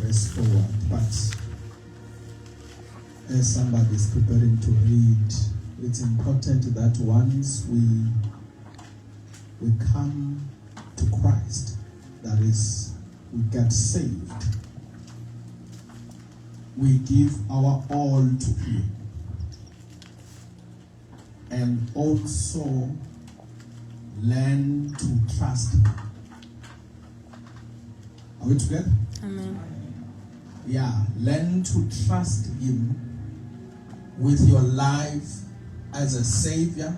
press forward. But as somebody is preparing to read, it's important that once we come to Christ, that is, we get saved, we give our all to Him, and also learn to trust Him. Are we together? Amen. Yeah, learn to trust Him with your life as a Savior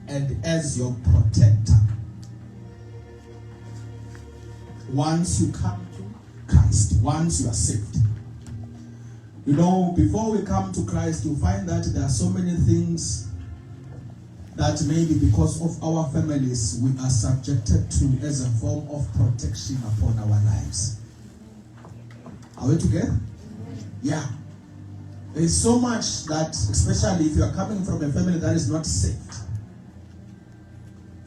and as your protector. Once you come to Christ, once you are saved. You know, before we come to Christ, you find that there are so many things that maybe because of our families we are subjected to as a form of protection upon our lives. Are we together? Yeah. There is so much that, especially if you are coming from a family that is not saved,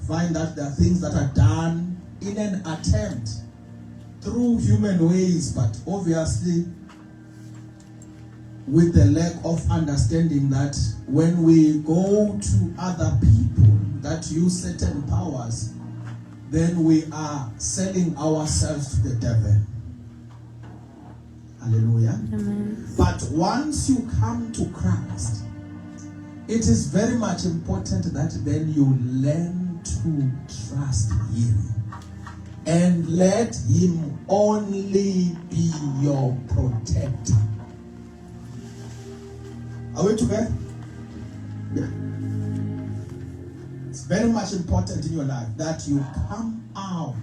find that there are things that are done in an attempt through human ways, but obviously with the lack of understanding that when we go to other people that use certain powers, then we are selling ourselves to the devil. Hallelujah. Amen. But once you come to Christ, it is very much important that then you learn to trust Him and let Him only be your protector. Are we together? Yeah. It's very much important in your life that you come out.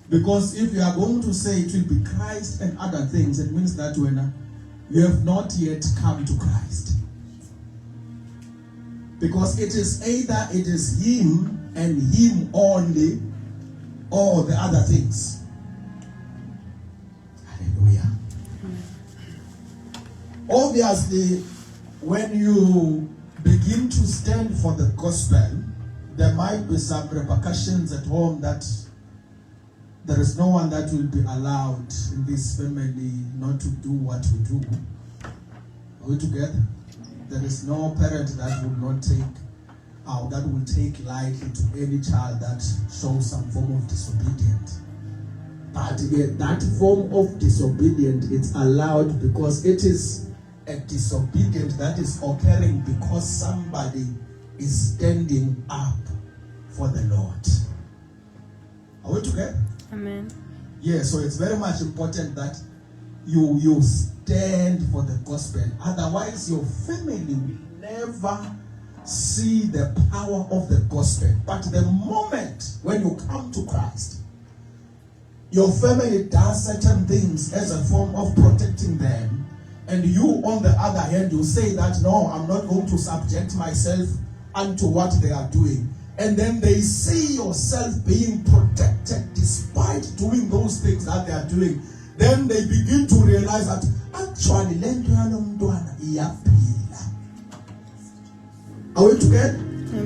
Because if you are going to say it will be Christ and other things, it means that when you have not yet come to Christ. Because it is either it is Him and Him only, or the other things. Hallelujah. Obviously, when you begin to stand for the gospel, there might be some repercussions at home that there is no one that will be allowed in this family not to do what we do. Are we together? There is no parent that will not take lightly to any child that shows some form of disobedience. But that form of disobedience is allowed because it is a disobedience that is occurring because somebody is standing up for the Lord. Are we together? Amen. Yeah, so it's very much important that you stand for the gospel. Otherwise, your family will never see the power of the gospel. But the moment when you come to Christ, your family does certain things as a form of protecting them. And you, on the other hand, you say that, no, I'm not going to subject myself unto what they are doing. And then they see yourself being protected despite doing those things that they are doing. Then they begin to realize that actually, are we together?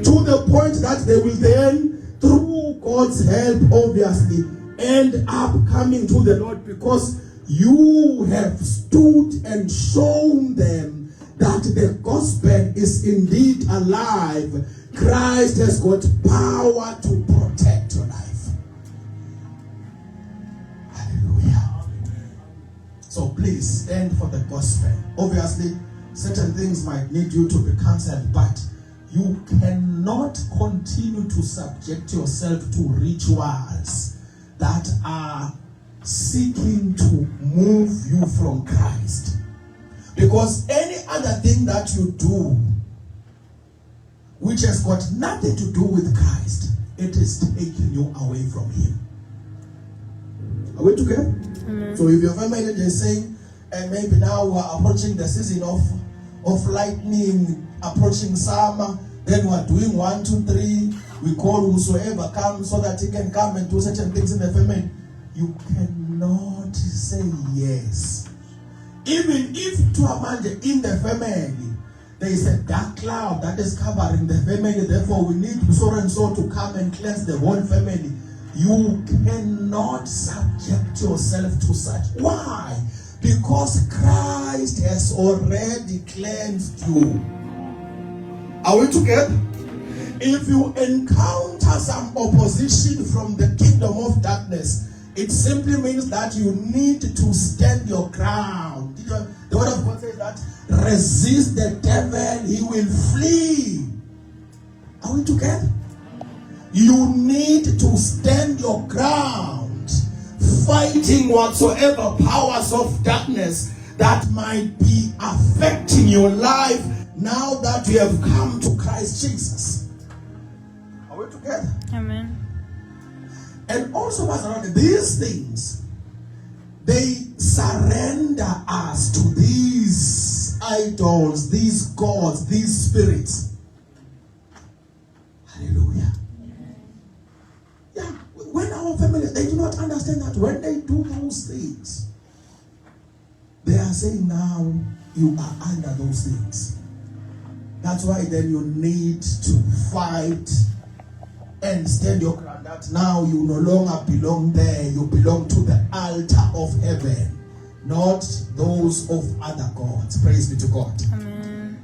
To the point that they will then, through God's help, obviously, end up coming to the Lord because you have stood and shown them that the gospel is indeed alive. Christ has got power to protect your life. Hallelujah. So please stand for the gospel. Obviously, certain things might need you to be cancelled, but you cannot continue to subject yourself to rituals that are seeking to move you from Christ. Because any other thing that you do which has got nothing to do with Christ, it is taking you away from Him. Are we together? Mm-hmm. So if your family is saying, and maybe now we are approaching the season of lightning, approaching summer, then we are doing 1, 2, 3, we call whosoever comes so that he can come and do certain things in the family. You cannot say yes. Even if to Amanda in the family, there is a dark cloud that is covering the family, therefore we need so and so to come and cleanse the whole family. You cannot subject yourself to such. Why? Because Christ has already cleansed you. Are we together? If you encounter some opposition from the kingdom of darkness, it simply means that you need to stand your ground. The word of God says that resist the devil, he will flee. Are we together? You need to stand your ground, fighting whatsoever powers of darkness that might be affecting your life now that you have come to Christ Jesus. Are we together? Amen. And also, these things, they surrender us to these idols, these gods, these spirits. Hallelujah. Yeah, when our family, they do not understand that when they do those things, they are saying now you are under those things. That's why then you need to fight and stand your ground. That now you no longer belong there. You belong to the altar of heaven, not those of other gods. Praise be to God. Amen.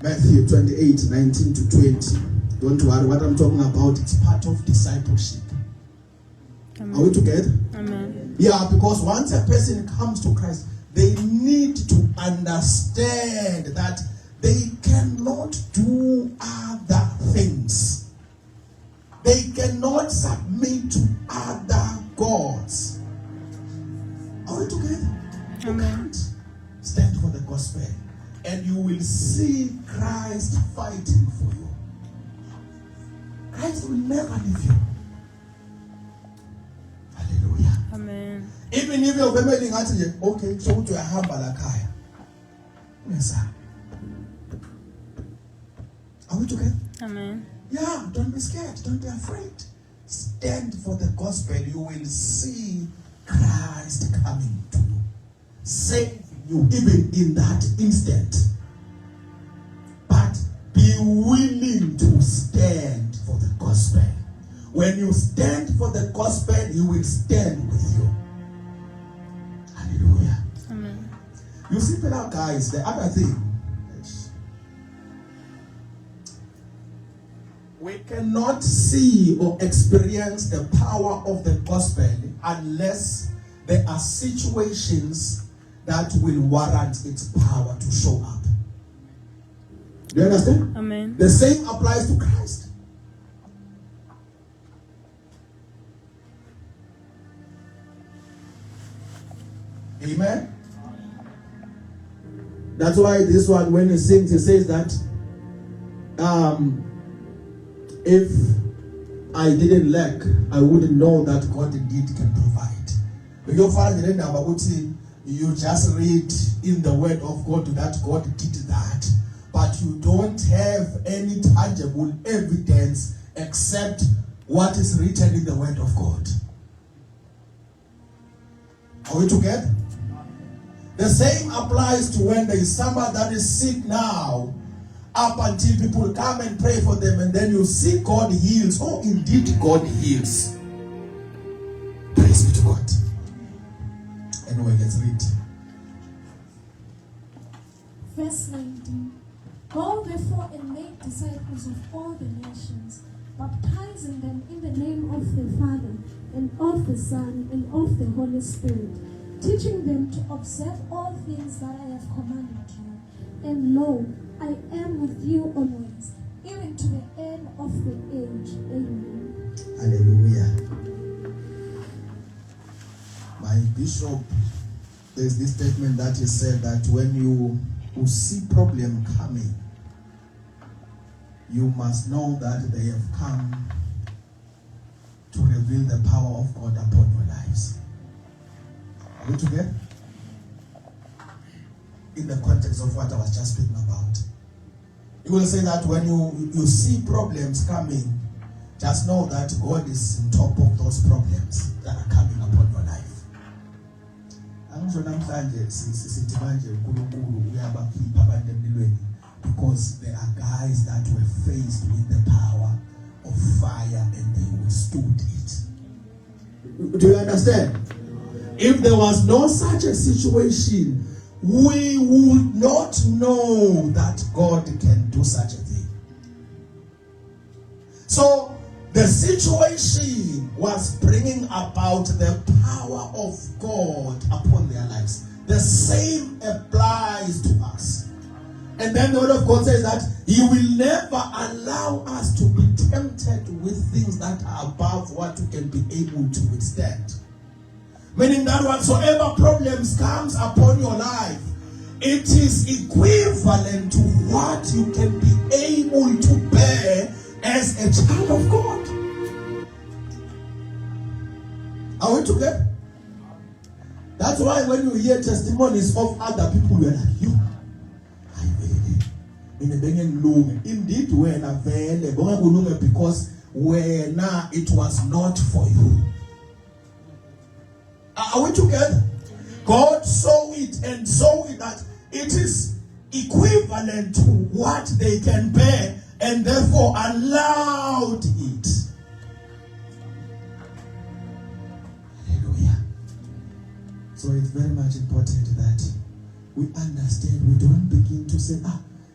Matthew 28, 19 to 20. Don't worry, what I'm talking about, it's part of discipleship. Amen. Are we together? Amen. Yeah, because once a person comes to Christ, they need to understand that they cannot do other things. They cannot submit to other gods. Are we together? You can't stand for the gospel, and you will see Christ fighting for you. Christ will never leave you. Hallelujah. Amen. Even if you're very okay, so to a humble lakaya. Yes, sir. Are we together? Amen. Yeah, don't be scared. Don't be afraid. Stand for the gospel. You will see Christ coming to you, saving you even in that instant. But be willing to stand for the gospel. When you stand for the gospel, he will stand with you. Hallelujah. Amen. You see, guys, the other thing, we cannot see or experience the power of the gospel unless there are situations that will warrant its power to show up. Do you understand? Amen. The same applies to Christ. Amen. That's why this one, when he sings, he says that if I didn't lack, I wouldn't know that God indeed can provide. You just read in the word of God that God did that, but you don't have any tangible evidence except what is written in the word of God. Are we together? The same applies to when there is somebody that is sick now, up until people come and pray for them, and then you see God heals. Oh, indeed God heals. Praise be to God. Anyway, let's read. Verse 19. Go therefore and make disciples of all the nations, baptizing them in the name of the Father, and of the Son, and of the Holy Spirit, teaching them to observe all things that I have commanded you. And lo, I am with you always, even to the end of the age. Amen. Hallelujah. My bishop, there's this statement that he said that when you see problem coming, you must know that they have come to reveal the power of God upon your lives. Are we together? In the context of what I was just speaking about. You will say that when you see problems coming, just know that God is on top of those problems that are coming upon your life. Because there are guys that were faced with the power of fire and they withstood it. Do you understand? If there was no such a situation, we would not know that God can do such a thing. So the situation was bringing about the power of God upon their lives. The same applies to us. And then the word of God says that He will never allow us to be tempted with things that are above what we can be able to withstand. Meaning that whatsoever problems comes upon your life, it is equivalent to what you can be able to bear as a child of God. Are we together? That's why when you hear testimonies of other people, you're like, you. Indeed, when because when it was not for you. Are we together? God saw it and saw it that it is equivalent to what they can bear and therefore allowed it. Hallelujah. So it's very much important that we understand. We don't begin to say,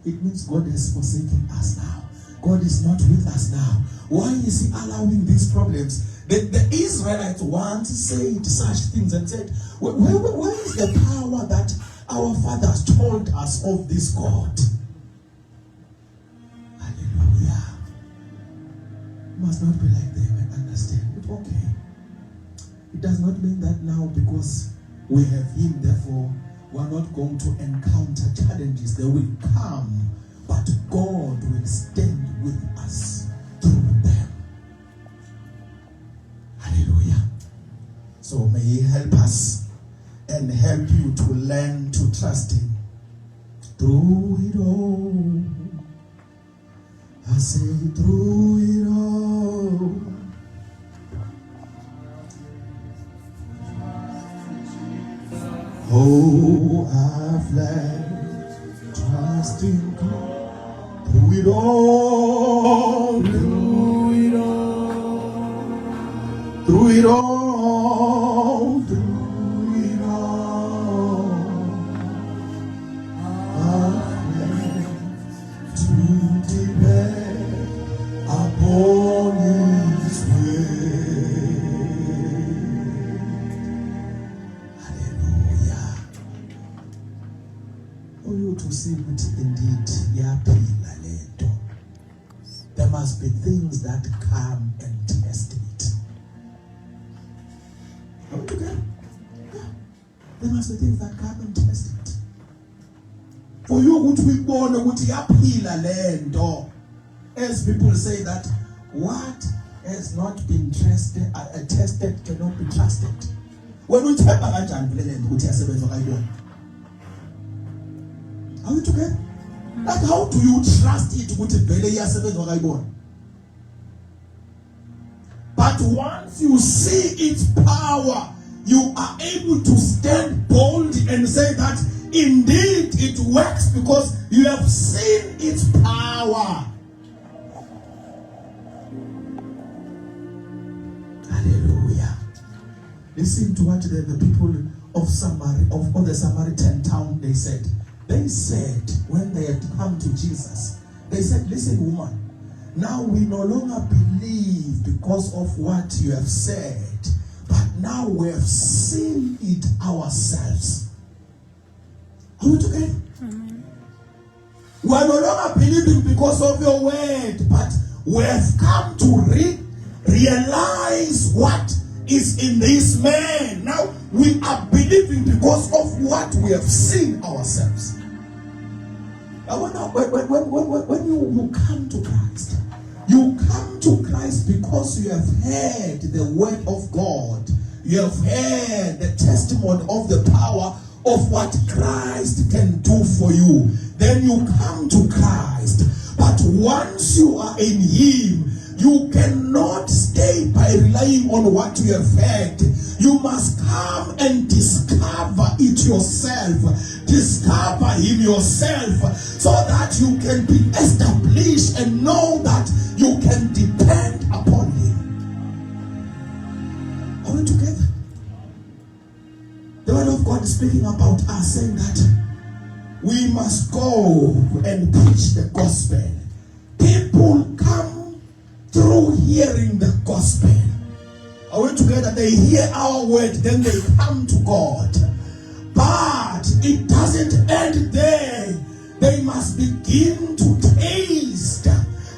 it means God has forsaken us now. God is not with us now. Why is He allowing these problems? The Israelites once said such things and said, where is the power that our fathers told us of this God? Hallelujah. You must not be like them and understand it. Okay. It does not mean that now because we have Him, therefore, we are not going to encounter challenges. They will come, but God will stand with us through them. Hallelujah. So may He help us and help you to learn to trust Him through it all. I say through it all. Oh, I've learned trust in God through it all, through it all, through it all, through it all. I've learned to depend upon His word. Hallelujah. For you to see it indeed, there must be things that come and test it. Are we together? Yeah. There must be things that come and test it. For you to be born with lento, as people say that what has not been tested cannot be trusted. When we tell are we together? Like how do you trust it with a belly? But once you see its power, you are able to stand bold and say that indeed it works because you have seen its power. Hallelujah. Listen to what the people of Samaria, of the Samaritan town, they said. They said, when they had come to Jesus, they said, listen, woman, now we no longer believe because of what you have said, but now we have seen it ourselves. Are we together? Mm-hmm. We are no longer believing because of your word, but we have come to realize what is in this man. Now we are believing because of what we have seen ourselves. When you come to Christ, you come to Christ because you have heard the word of God. You have heard the testimony of the power of what Christ can do for you. Then you come to Christ. But once you are in Him, you cannot stay by relying on what you have heard. You must come and discover it yourself. discover him yourself so that you can be established and know that you can depend upon him. Are we together? The word of God is speaking about us, saying that we must go and preach the gospel. People come through hearing the gospel. Are we together? They hear our word, then they come to God. But it doesn't end there. They must begin to taste.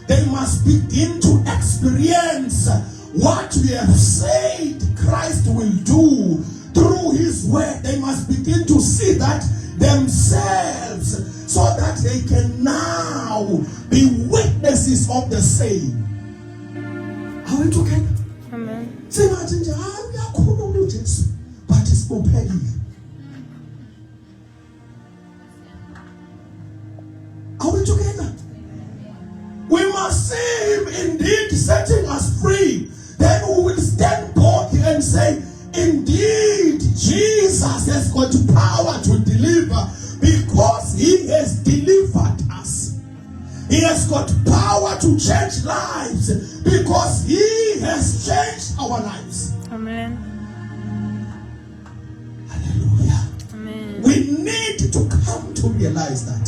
They must begin to experience what we have said Christ will do through his word. They must begin to see that themselves so that they can now be witnesses of the same. Are we together? Amen. Say that in but it's preparing. Are we together? We must see him indeed setting us free. Then we will stand boldly and say, indeed, Jesus has got power to deliver because he has delivered us. He has got power to change lives because he has changed our lives. Amen. Hallelujah. Amen. We need to come to realize that.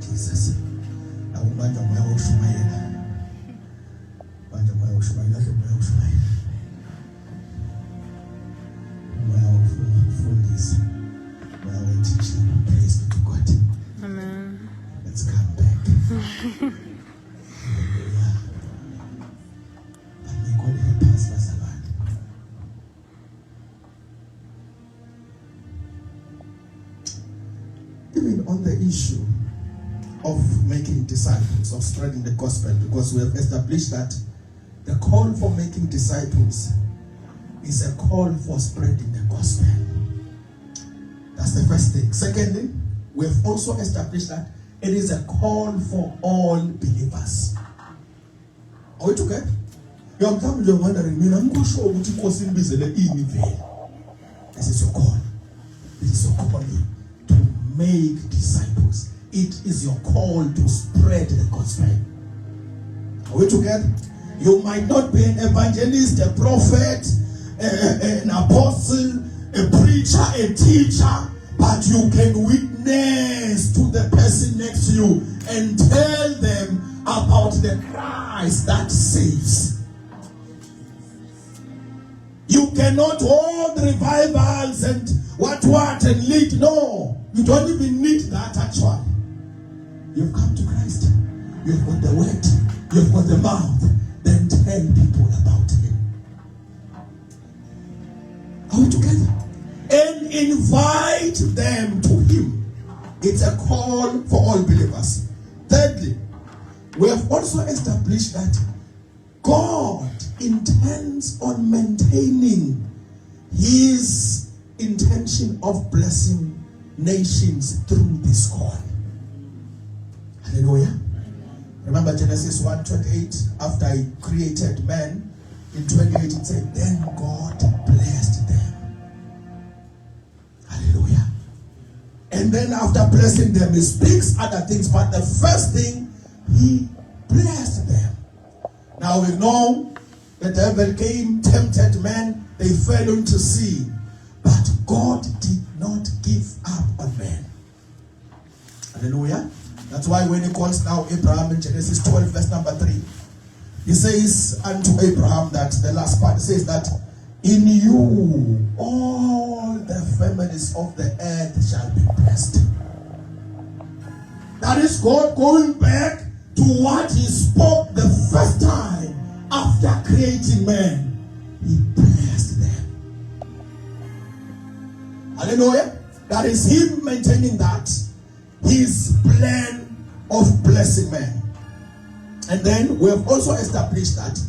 Jesus. Praise be to God. Amen. Let's come back. Hallelujah. But may God help us, Pastor Lord. Even on the issue of making disciples, of spreading the gospel, because we have established that the call for making disciples is a call for spreading the gospel. That's the first thing. Secondly, we have also established that it is a call for all believers. Are we together? You're wondering, this is your call. This is your calling to make disciples. It is your call to spread the gospel. Are we together? You might not be an evangelist, a prophet, an apostle, a preacher, a teacher, but you can witness to the person next to you and tell them about the Christ that saves. You cannot hold revivals and what and lead. No, you don't even need that actually. You've come to Christ. You've got the word. You've got the mouth. Then tell people about him. Are we together? And invite them to him. It's a call for all believers. Thirdly, we have also established that God intends on maintaining his intention of blessing nations through this call. Hallelujah. Remember Genesis 1:28, after he created man, in 28 it said, then God blessed them. Hallelujah. And then after blessing them, he speaks other things, but the first thing, he blessed them. Now we know the devil came, tempted man, they fell into sin. But God did not give up on man. Hallelujah. That's why when he calls now Abraham in Genesis 12 verse number 3, he says unto Abraham, that the last part says that in you all the families of the earth shall be blessed. That is God going back to what he spoke the first time after creating man. He blessed them. Hallelujah. That is him maintaining that. His plan of blessing man. And then we have also established that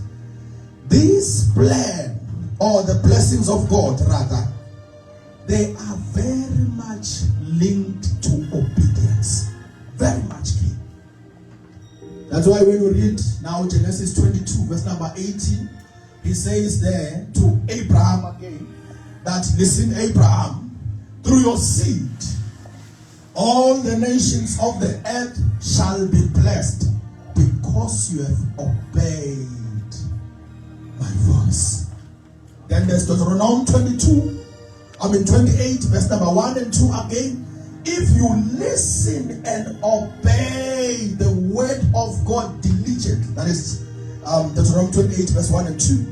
this plan, or the blessings of God rather, they are very much linked to obedience. Very much key. That's why when we read now Genesis 22 verse number 18, he says there to Abraham again, that listen Abraham, through your seed, all the nations of the earth shall be blessed because you have obeyed my voice. Then there's Deuteronomy 28, verse number 1 and 2 again. If you listen and obey the word of God diligently, that is Deuteronomy 28, verse 1 and 2.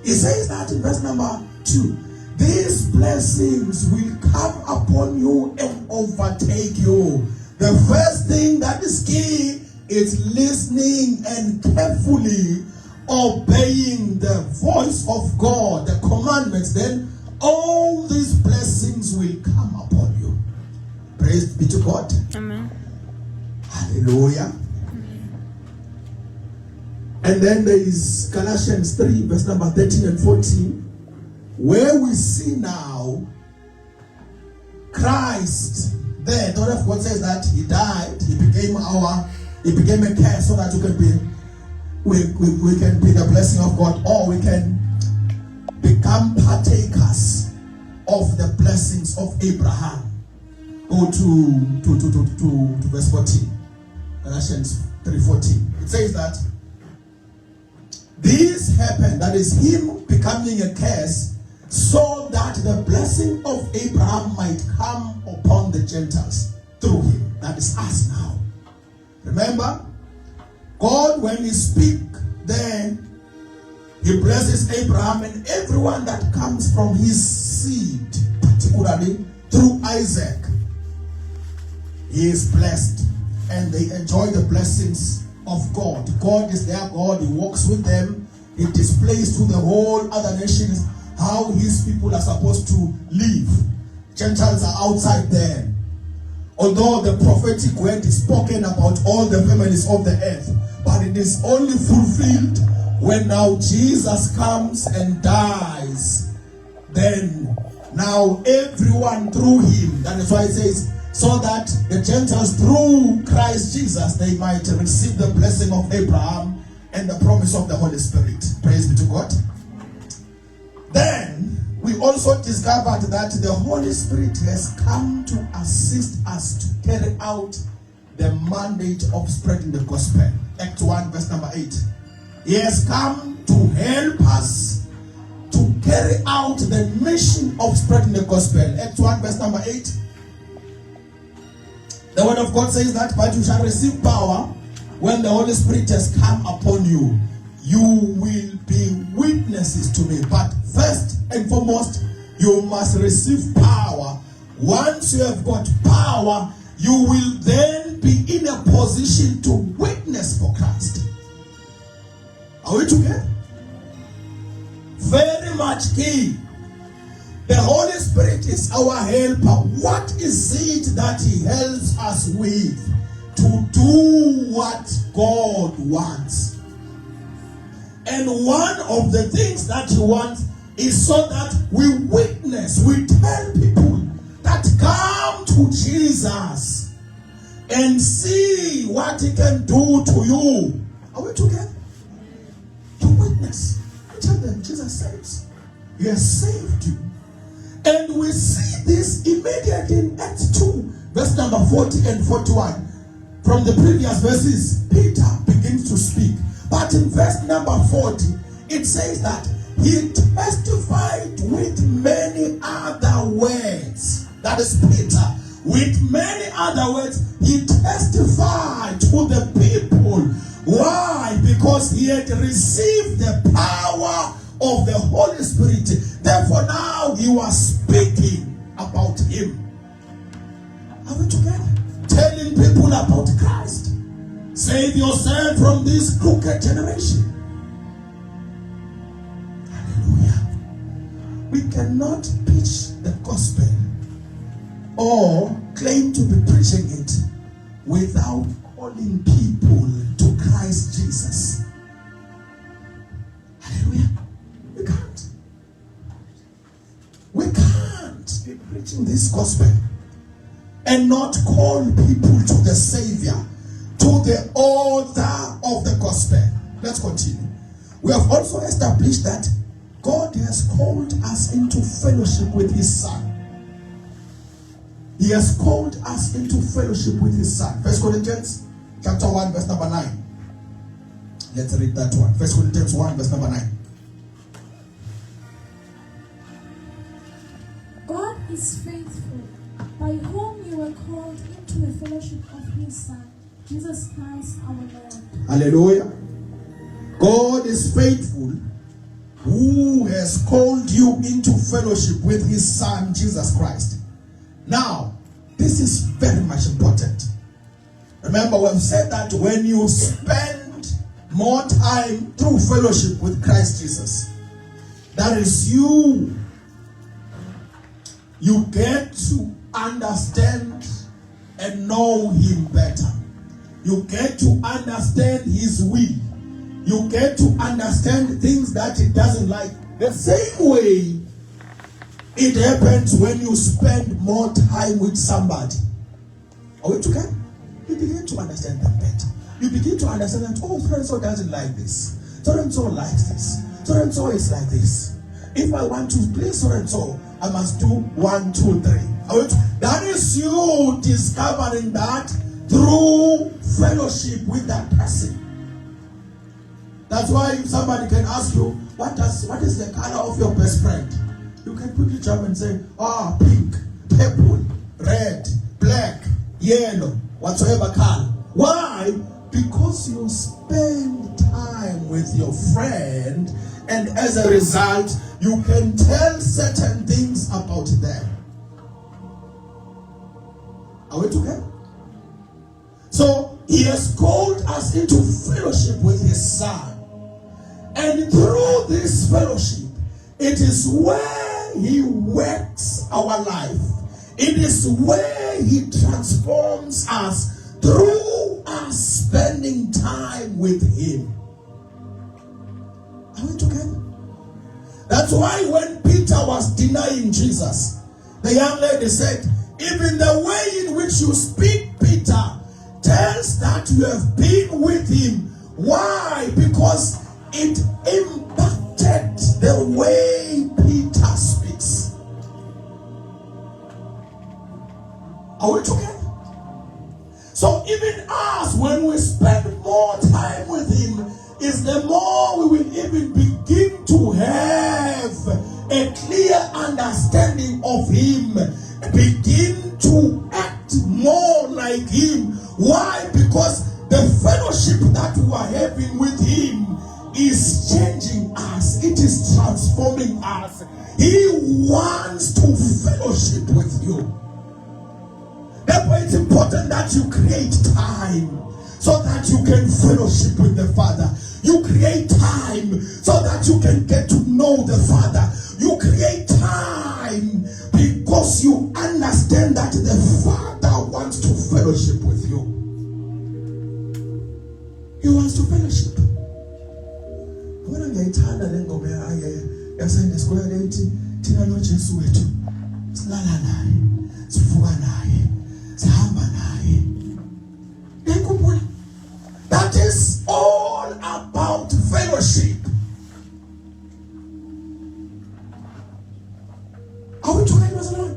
It says that in verse number 2, these blessings will come upon you and overtake you. The first thing that is key is listening and carefully obeying the voice of God, the commandments. Then all these blessings will come upon you. Praise be to God. Amen. Hallelujah. And then there is Galatians 3, verse number 13 and 14, where we see now Christ there. The word of God says that he died, he became a curse so that we can be the blessing of God, or we can become partakers of the blessings of Abraham. Go to verse 14. Galatians 3:14. It says that this happened, that is him becoming a curse, so that the blessing of Abraham might come upon the Gentiles through him. That is us now. Remember, God, when he speaks, then he blesses Abraham and everyone that comes from his seed, particularly through Isaac. He is blessed and they enjoy the blessings of God. God is their God. He walks with them. He displays to the whole other nations how his people are supposed to live. Gentiles are outside there. Although the prophetic word is spoken about all the families of the earth, but it is only fulfilled when now Jesus comes and dies. Then now everyone through him, that is why it says, so that the Gentiles through Christ Jesus, they might receive the blessing of Abraham and the promise of the Holy Spirit. Praise be to God. Then we also discovered that the Holy Spirit has come to assist us to carry out the mandate of spreading the gospel. Act 1, verse number 8. He has come to help us to carry out the mission of spreading the gospel. Act 1, verse number 8. The word of God says that, but you shall receive power when the Holy Spirit has come upon you. You will be witnesses to me. But first and foremost, you must receive power. Once you have got power, you will then be in a position to witness for Christ. Are we together? Very much key. The Holy Spirit is our helper. What is it that he helps us with? To do what God wants. And one of the things that he wants is so that we witness, we tell people that come to Jesus and see what he can do to you. Are we together? You witness. You tell them Jesus saves. He has saved you. And we see this immediately in Acts 2, verse number 40 and 41. From the previous verses, Peter begins to speak. But in verse number 40, it says that he testified with many other words. That is Peter. With many other words, he testified to the people. Why? Because he had received the power of the Holy Spirit. Therefore now he was speaking about him. Are we together? Telling people about Christ. Save yourself from this crooked generation. Hallelujah. We cannot preach the gospel or claim to be preaching it without calling people to Christ Jesus. Hallelujah. We can't. We can't be preaching this gospel and not call people to the Savior, to the author of the gospel. Let's continue. We have also established that God has called us into fellowship with his Son. He has called us into fellowship with his son. 1 Corinthians chapter 1 verse number 9. Let's read that one. 1 Corinthians 1 verse number 9. God is faithful, by whom you were called into the fellowship of his Son, Jesus Christ our Lord. Hallelujah. God is faithful, who has called you into fellowship with his son Jesus Christ. Now, this is very much important. Remember, we've said that when you spend more time through fellowship with Christ Jesus, that is you get to understand and know him better. You get to understand his will. You get to understand things that he doesn't like. The same way it happens when you spend more time with somebody. Are we together? You begin to understand them better. You begin to understand that, oh, so-and-so doesn't like this. So-and-so likes this. So-and-so is like this. If I want to play so-and-so, I must do 1, 2, 3. That is you discovering that through fellowship with that person. That's why if somebody can ask you, what is the color of your best friend? You can quickly jump and say, pink, purple, red, black, yellow, whatsoever color. Why? Because you spend time with your friend, and as a result, you can tell certain things about them. Are we together? So, he has called us into fellowship with his son. And through this fellowship, it is where he works our life. It is where he transforms us through us spending time with him. Are we together? That's why when Peter was denying Jesus, the young lady said, even the way in which you speak, Peter, tells that you have been with him. Why? Because it impacted the way Peter speaks. Are we together? So even us, when we spend more time with him, is the more we will even begin to have a clear understanding of him, begin to act more like him. Why? Because the fellowship that we are having with him is changing us. It is transforming us. He wants to fellowship with you. Therefore, it's important that you create time so that you can fellowship with the Father. You create time so that you can get to know the Father. You create time because you understand that the Father wants to fellowship with you. He wants to fellowship. When ngiyayithanda le ngoma yasayinde square lethi thina lo Jesu wethu silala naye, sivuka naye, sihamba naye. Ngiyakhumbula. That is all about fellowship. Are we talking about?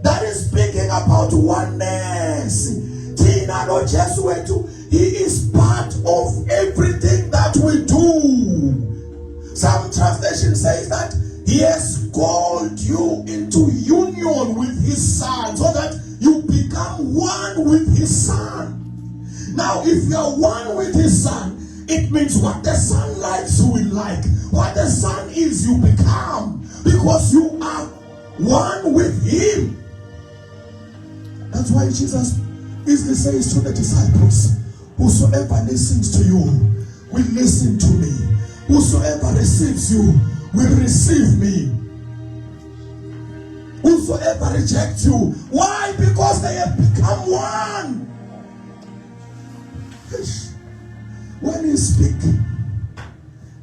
That is speaking about oneness. Tina lo Jesu wetu, he is part of everything that we do. Some translation says that he has called you into union with his son so that you become one with his son. Now, if you are one with his son, it means what the son likes, you will like. What the son is, you become. Because you are one with him. That's why Jesus easily says to the disciples, whosoever listens to you will listen to me. Whosoever receives you will receive me. Whosoever rejects you. Why? Because they have become one. When you speak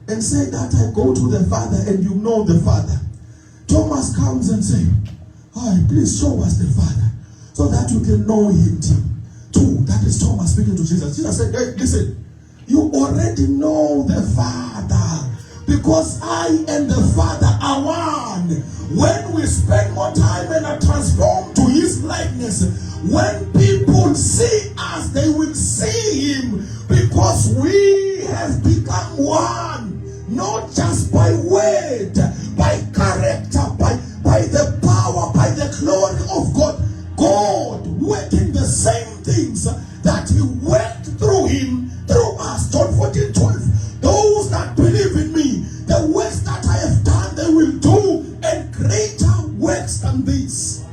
and say that I go to the Father and you know the Father, Thomas comes and says, please show us the Father so that you can know him too. That is Thomas speaking to Jesus. Jesus said, hey, listen, you already know the Father because I and the Father are one. When we spend more time and are transformed to his likeness, not just by word, by character, by the power, by the glory of God. God working the same things that He worked through Him, through us. John 14:12. Those that believe in me, the works that I have done, they will do, and greater works than this.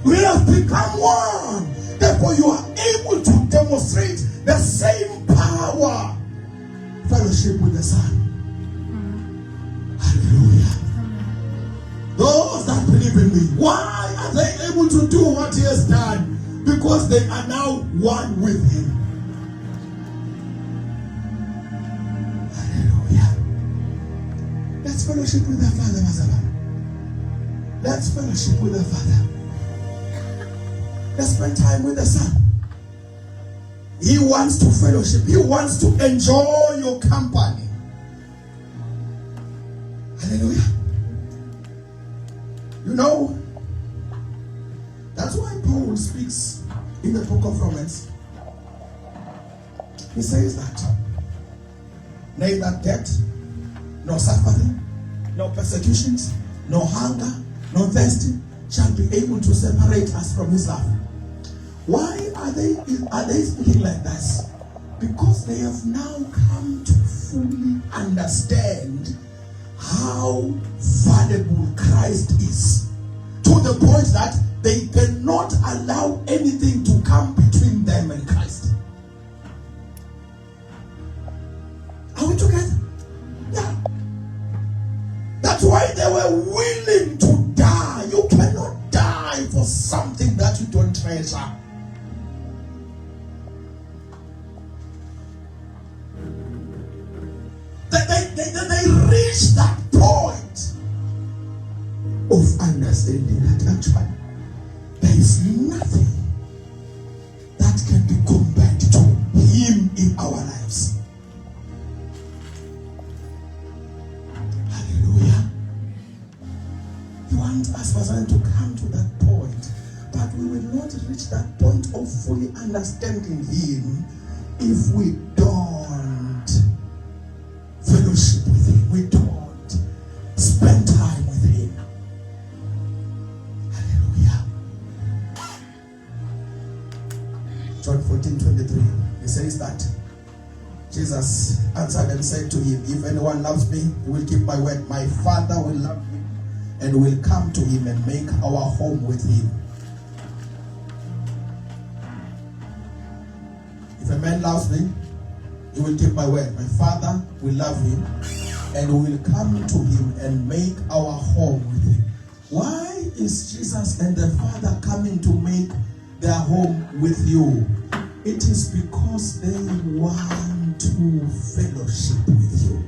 We have become one. Therefore, you are able to demonstrate the same power. Fellowship with the Son. Hallelujah. Those that believe in me, why are they able to do what He has done? Because they are now one with Him. Hallelujah. Let's fellowship with the Father, Mazaba. Let's fellowship with the Father. Let's spend time with the Son. He wants to fellowship. He wants to enjoy your company. Hallelujah. You know, that's why Paul speaks in the book of Romans. He says that neither death, nor suffering, nor persecutions, nor hunger, nor thirsty shall be able to separate us from His love. Why are they speaking like this? Because they have now come to fully understand how valuable Christ is, to the point that they cannot allow anything to come between them and Christ. Are we together? Yeah. That's why they were willing to die. You cannot die for something that you don't treasure. They reached that point of understanding that actually there is nothing that can be compared to Him in our lives. Hallelujah. He wants us, Pastor, to come to that point, but we will not reach that point of fully understanding Him if we don't fellowship with Him. We don't spend time with Him. Hallelujah. John 14:23. He says that Jesus answered and said to him, if anyone loves me, he will keep my word. My Father will love him and will come to him and make our home with him. If a man loves me, he will keep my word. My Father will love him and will come to him and make our home with him. Why is Jesus and the Father coming to make their home with you? It is because they want to fellowship with you.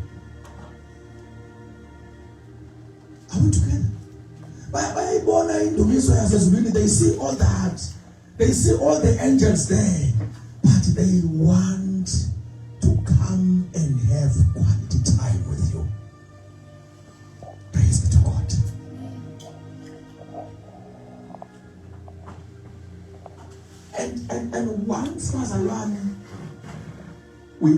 Are we together? They see all that. They see all the angels there. But they want to come and have quality time with you. Praise be to God. And once Mazalwane, we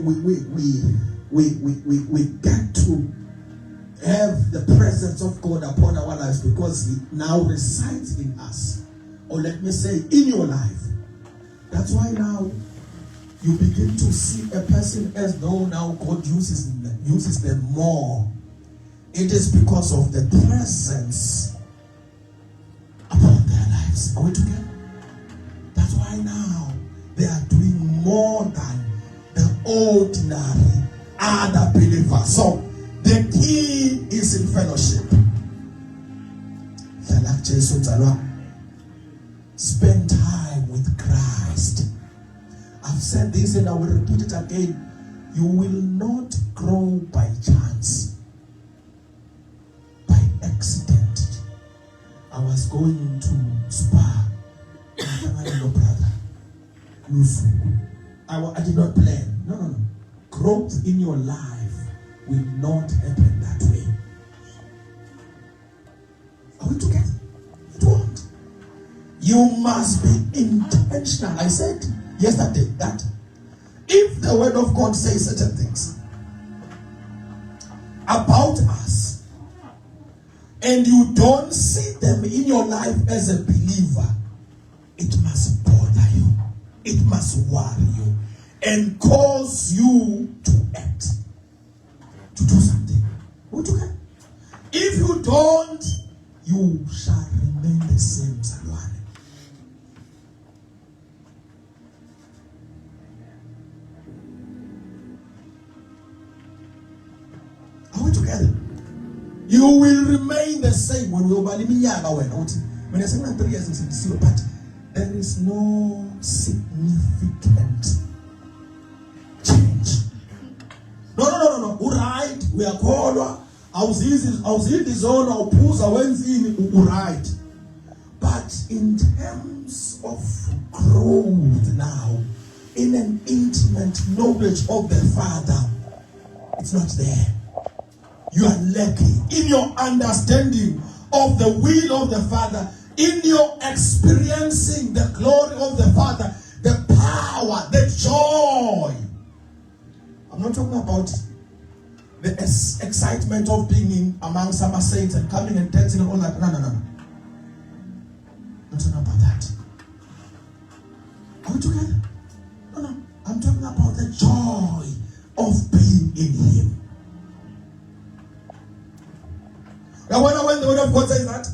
get to have the presence of God upon our lives because He now resides in us, or let me say in your life. That's why now you begin to see a person as though now God uses them more. It is because of the presence upon their lives. Are we together? That's why now they are doing more than the ordinary other believers. So the key is in fellowship. Spend time with Christ. I've said this and I will repeat it again. You will not grow by chance, by accident. I was going to Spa. No, brother. I did not plan. No. Growth in your life will not happen that way. Are we together? It won't. You must be intentional. I said yesterday that if the word of God says certain things, and you don't see them in your life as a believer, it must bother you. It must worry you and cause you to act, to do something. Okay? If you don't, you shall remain the same, Salwane. Are we together? You will remain the same when we obey when I say 3 years in zero, but there is no significant change. No. Right, we are called. I was in the zone. I'll push. I went in. Right, but in terms of growth now, in an intimate knowledge of the Father, it's not there. You are lacking in your understanding of the will of the Father, in your experiencing the glory of the Father, the power, the joy. I'm not talking about the excitement of being in among summer saints and coming and dancing and all that. No. I'm not talking about that. Are we together? No. I'm talking about the joy of being in Him. Now when the word of God says that,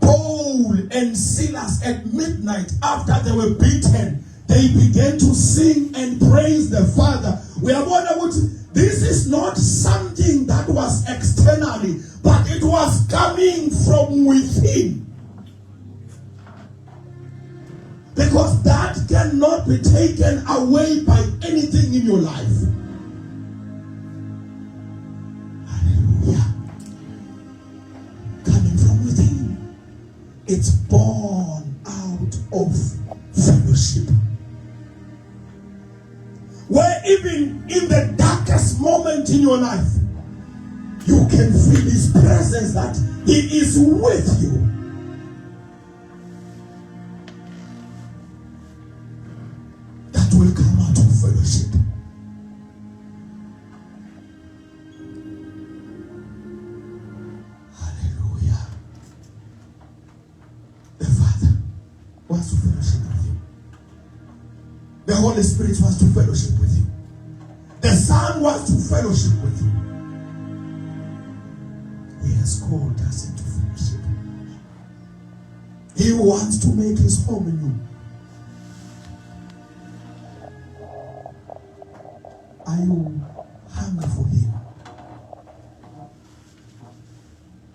Paul and Silas at midnight, after they were beaten, they began to sing and praise the Father. We are wondering, this is not something that was externally, but it was coming from within. Because that cannot be taken away by anything in your life. Hallelujah. Coming from within. It's born out of fellowship. Where even in the darkest moment in your life, you can feel His presence, that He is with you. That will come out of fellowship. Hallelujah. The Father wants to fellowship with you. The Holy Spirit wants to fellowship with you. The Son wants to fellowship with you. He has called us into fellowship. He wants to make His home in you. Are you hungry for Him?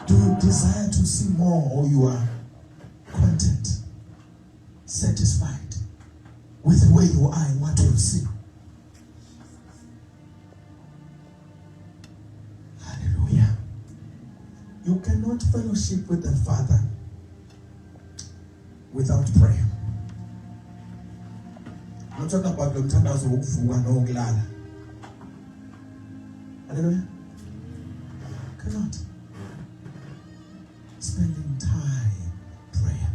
Do you desire to see more, or you are content, satisfied with where you are and what you see? Hallelujah. You cannot fellowship with the Father without prayer. I'm not talking about the mthandazo wokuvuka nokulala. Hallelujah. Cannot. Spending time in prayer.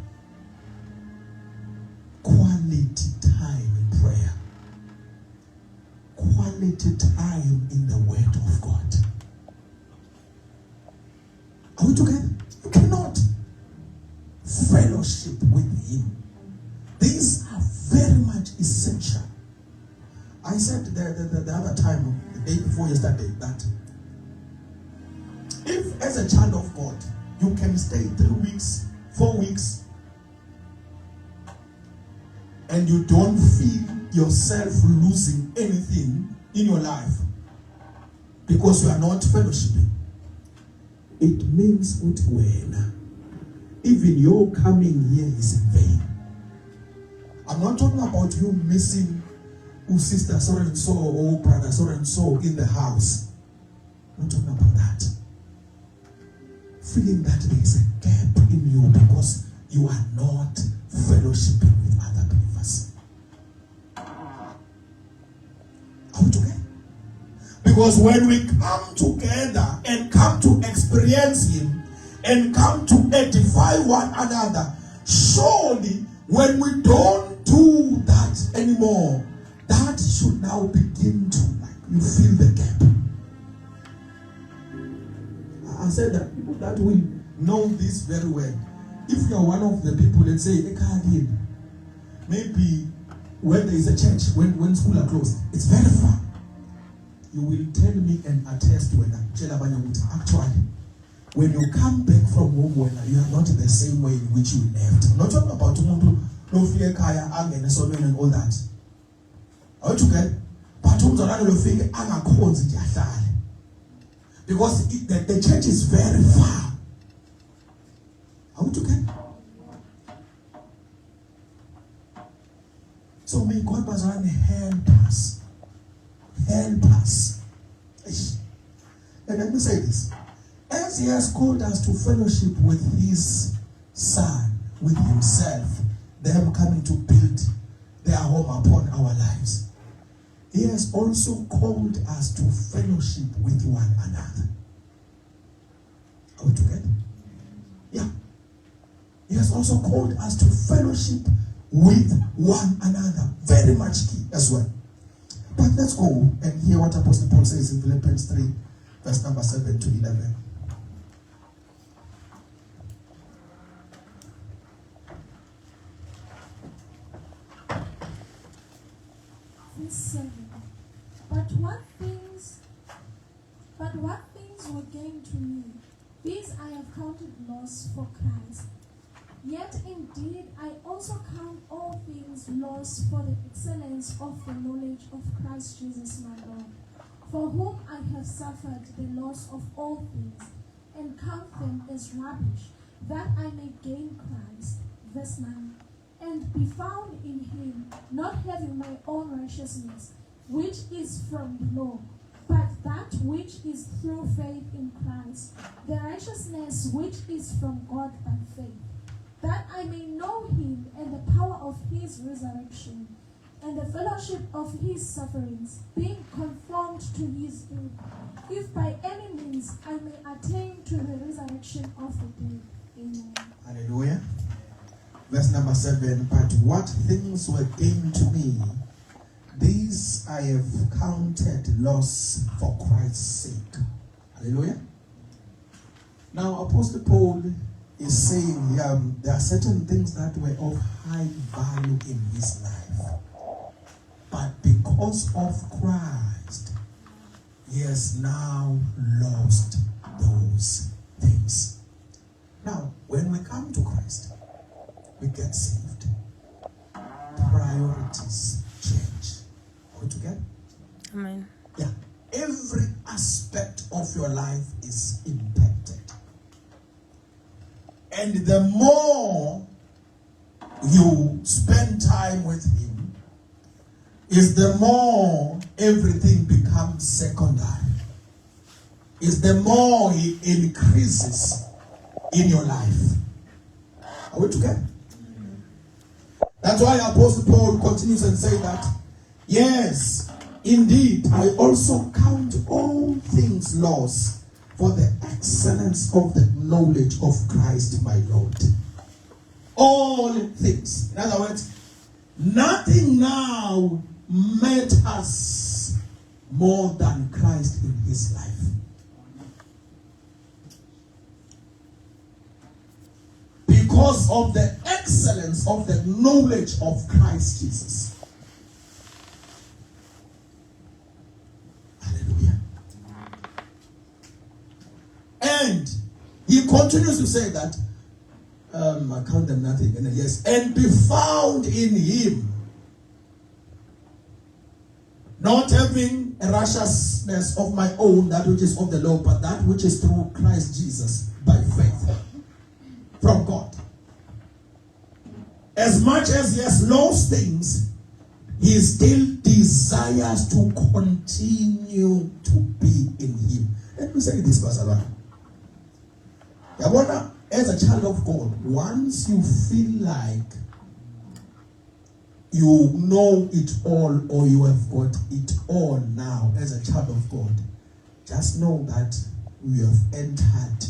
Quality time in prayer. Quality time in the Word of God. Are we together? You cannot fellowship with Him. These are very much essential. I said the other time, the day before yesterday, that if as a child of God, you can stay 3 weeks, 4 weeks, and you don't feel yourself losing anything in your life because you are not fellowshipping, it means even your coming here is in vain. I'm not talking about you missing sister so and so or brother so and so in the house. I'm not talking about that. Feeling that there is a gap in you because you are not fellowshipping with other believers. Are we together? Because when we come together and come to experience Him and come to edify one another, surely when we don't do that anymore, that should now begin to, you feel the gap. I said that people that will know this very well. If you are one of the people, let's say, Ekagin, maybe when there is a church, when school are closed, it's very far. You will tell me and attest when actually, when you come back from home, when you are not the same way in which you left. I'm not talking about no fear, kaya, anger, and all that. Are you okay? But because the church is very far. Are you okay? So may God help us. Help us. And let me say this. As he has called us to fellowship with his son, with himself, them coming to build their home upon our lives, he has also called us to fellowship with one another. Are we together? Yeah. He has also called us to fellowship with one another. Very much key as well. But let's go and hear what Apostle Paul says in Philippians 3, verse number 7 to 11. Verse 7. But what things were gained to me, these I have counted loss for Christ. Yet indeed I also count all things lost for the excellence of the knowledge of Christ Jesus my Lord, for whom I have suffered the loss of all things, and count them as rubbish, that I may gain Christ. Verse 9. And be found in him, not having my own righteousness, which is from the law, but that which is through faith in Christ, the righteousness which is from God by faith, that I may know him and the power of his resurrection, and the fellowship of his sufferings, being conformed to his death, if by any means I may attain to the resurrection of the dead. Amen. Hallelujah. Verse number 7. But what things were gained to me, these I have counted loss for Christ's sake. Hallelujah. Now, Apostle Paul is saying there are certain things that were of high value in his life. But because of Christ, he has now lost those things. Now, when we come to Christ, we get saved. Priorities change. Are we together? Amen. Yeah. Every aspect of your life is impacted. And the more you spend time with him, is the more everything becomes secondary. Is the more he increases in your life. Are we together? That's why Apostle Paul continues and say that, yes, indeed, I also count all things lost for the excellence of the knowledge of Christ my Lord. All things. In other words, nothing now matters more than Christ in his life. Because of the excellence of the knowledge of Christ Jesus. Hallelujah. And he continues to say that, I count them nothing. And yes, and be found in him, not having a righteousness of my own, that which is of the law, but that which is through Christ Jesus by faith from God. As much as he has lost things, he still desires to continue to be in him. Let me say this, Pastor Lord. As a child of God, once you feel like you know it all or you have got it all now as a child of God, just know that you have entered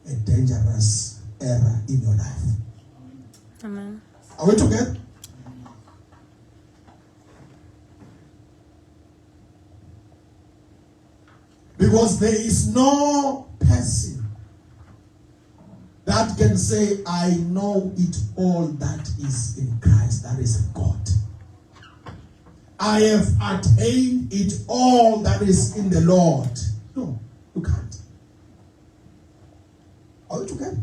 a dangerous era in your life. Amen. Are we together? Because there is no person that can say, I know it all that is in Christ, that is in God. I have attained it all that is in the Lord. No, you can't. Are we together?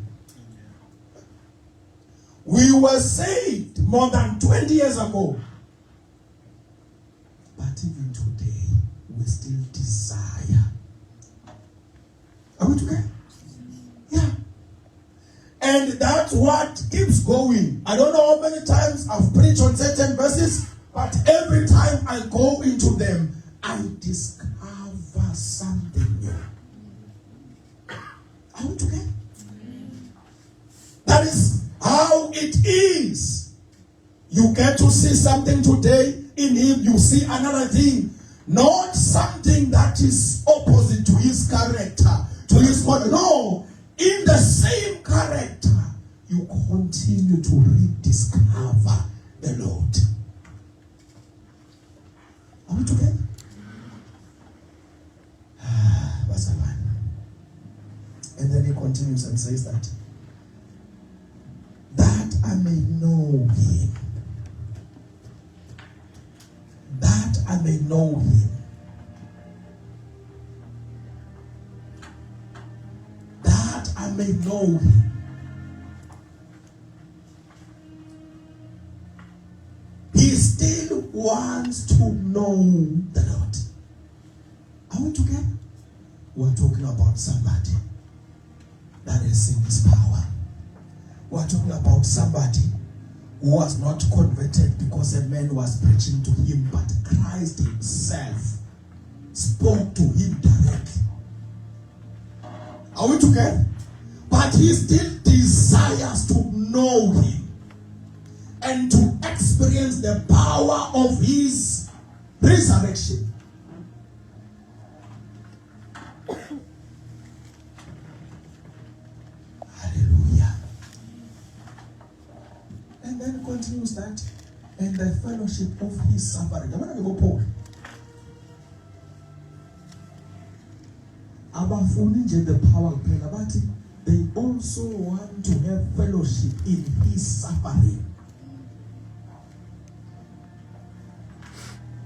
We were saved more than 20 years ago. But even today, we still desire. Are we together? Yeah. And that's what keeps going. I don't know how many times I've preached on certain verses, but every time I go into them, I discover something new. Are we together? That is how it is. You get to see something today, in him you see another thing. Not something that is opposite to his character, to his body. No, in the same character, you continue to rediscover the Lord. Are we together? Verse 1. And then he continues and says that I may know him. That I may know him. That I may know him. He still wants to know the Lord. Are we together? We're talking about somebody that has seen his power. We're talking about somebody who was not converted because a man was preaching to him, but Christ himself spoke to him directly. Are we together? But he still desires to know him and to experience the power of his resurrection. Hallelujah. And then continues that, and the fellowship of his suffering. I'm going to go Paul. Abafuni nje the power kuphela, but they also want to have fellowship in his suffering.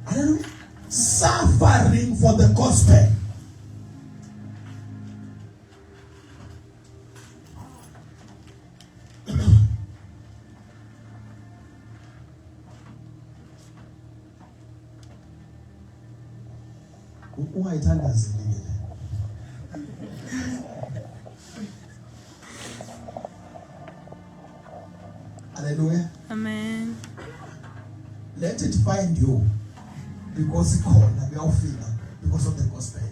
Hallelujah. Suffering for the gospel. Ungayithanda zilile. Hallelujah. Amen. Let it find you, because it called because of the gospel.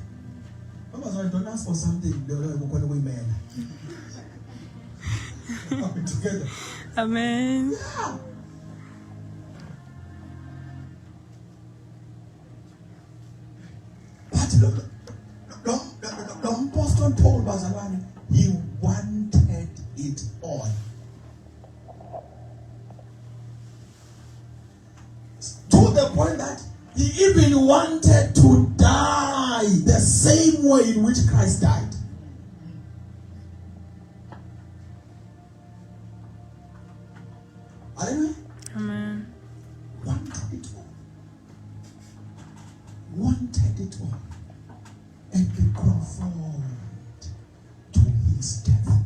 Mama, so I don't ask for something. Women. Are we together? Amen. Yeah. The apostle Paul Bazalwane, he wanted it all. To the point that he even wanted to die the same way in which Christ died. Hallelujah. Amen. Wanted it all. Wanted it all. And be conformed to his death.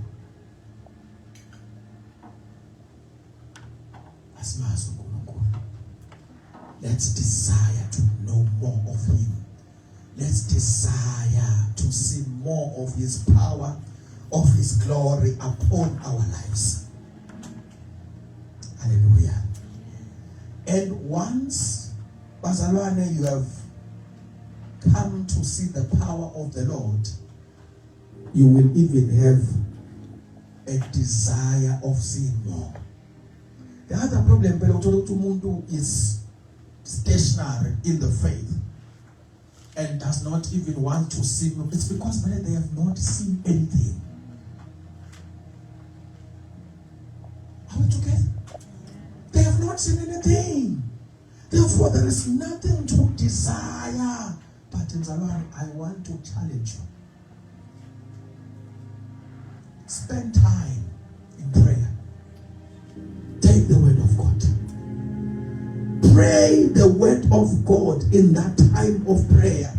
Let's desire to know more of him. Let's desire to see more of his power, of his glory upon our lives. Hallelujah. And once, Bazalwane, you have come to see the power of the Lord, you will even have a desire of seeing more. The other problem is stationary in the faith and does not even want to see. It's because they have not seen anything. Are we together? They have not seen anything. Therefore, there is nothing to desire. But in Zalwane, I want to challenge you. Spend time pray the word of God in that time of prayer.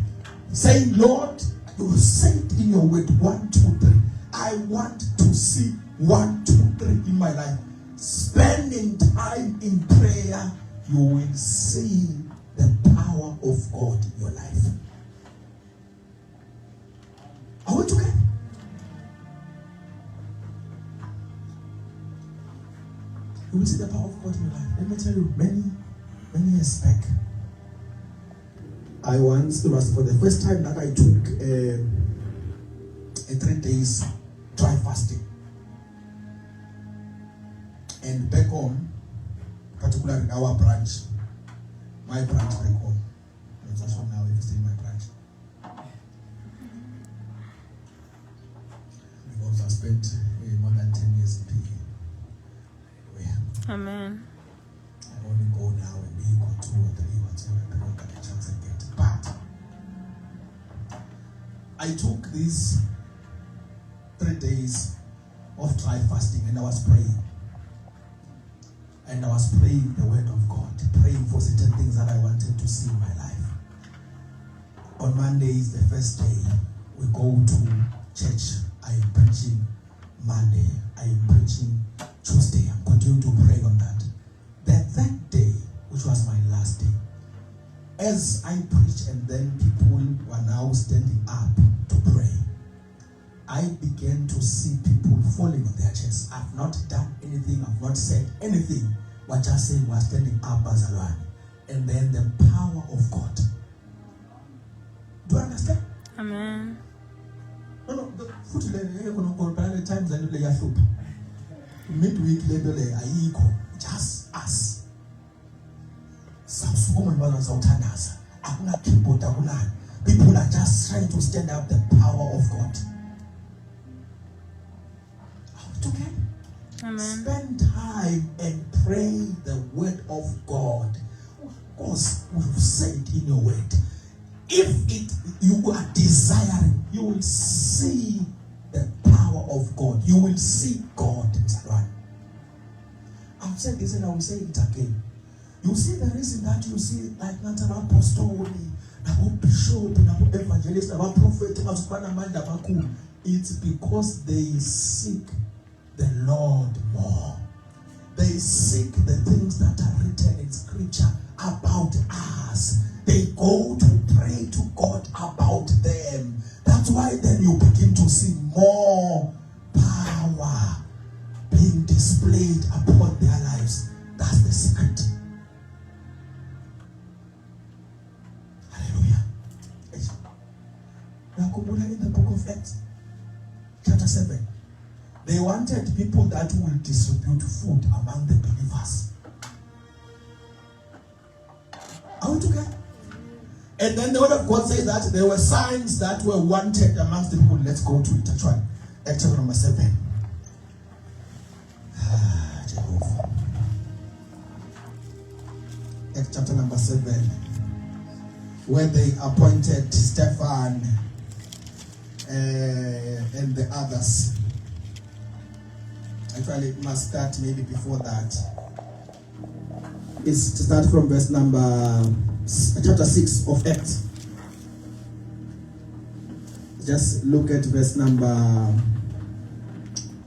Saying, Lord, you said in your word 1, 2, 3. I want to see 1, 2, 3 in my life. Spending time in prayer, you will see the power of God in your life. Are we together? You will see the power of God in your life. Let me tell you, many years back, it was for the first time that I took a 3 days dry fasting. And back home, particularly in our branch, my branch back home, it's also now visiting my branch. Because I spent more than 10 years in PE. Amen. I only go now a week or 2 or 3, whatever, I don't get a chance to get. But I took these 3 days of dry fasting and I was praying. And I was praying the word of God, praying for certain things that I wanted to see in my life. On Mondays, the first day, we go to church. I am preaching Monday. I am preaching Tuesday. I'm continuing to pray on that. The third day, which was my last day, as I preached and then people were now standing up to pray, I began to see people falling on their chests. I've not done anything. I've not said anything. We're just saying we're standing up as a one. And then the power of God. Do you understand? Amen. No, the foot times I play a soup. Midweek level, I equal. Just us. People are just trying to stand up the power of God. Okay? Amen. Spend time and pray the word of God. Because we've said in your word, if you are desiring, you will see the power of God. You will see God in Zion. I've said this and I will say it again. You see the reason that you see like Nathan Apostle, about Bishop, about Evangelist, about Prophet, about Superman, about Cool. It's because they seek the Lord more. They seek the things that are written in Scripture about us. They go to pray to God about them. That's why then you begin to see more power being displayed upon their lives. That's the secret. Hallelujah. Now, in the book of Acts, chapter 7, they wanted people that will distribute food among the believers. Are we together? And then the word of God says that there were signs that were wanted amongst the people. Let's go to it actually. Acts chapter number 7. Jehovah. Acts chapter number 7. Where they appointed Stephen and the others. Actually, it must start maybe before that. It's to start from verse number chapter 6 of Acts. Just look at verse number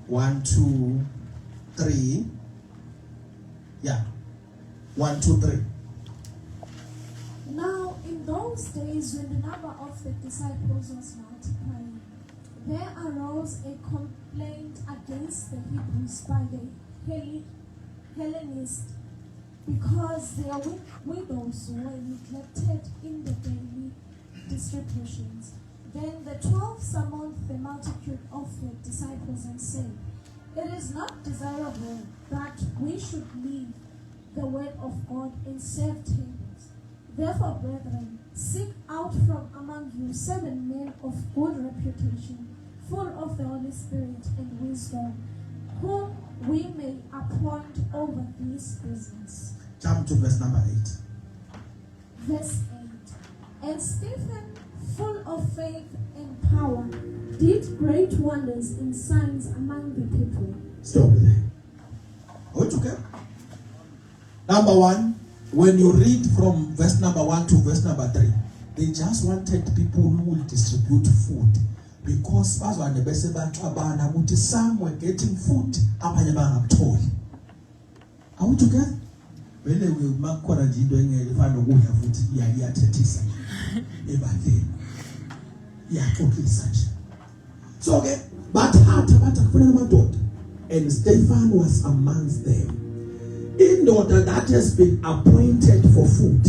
1, 2, 3. Yeah. 1, 2, 3. Now, in those days, when the number of the disciples was multiplying, there arose a complaint against the Hebrews by the Hellenists, because their widows were neglected in the daily distributions. Then the 12 summoned the multitude of the disciples and said, "It is not desirable that we should leave the word of God and serve tables. Therefore, brethren, seek out from among you 7 men of good reputation, full of the Holy Spirit and wisdom, whom we may appoint over this business." Jump to verse number 8. Verse 8. And Stephen, full of faith and power, did great wonders and signs among the people. Stop there. Are we together? Number 1, when you read from verse number 1 to verse number 3, they just wanted people who will distribute food. Because bazwane bese baxabana ukuthi some were getting food, abanye bangakutholi. Are we together? Vele makukhona nje into engeke ifana nokudla futhi iyathethisa ebandleni. Iyaxoxisa nje. So ke bathatha bathi kufanele amadoda, and Stephen was amongst them. Indoda that has been appointed for food.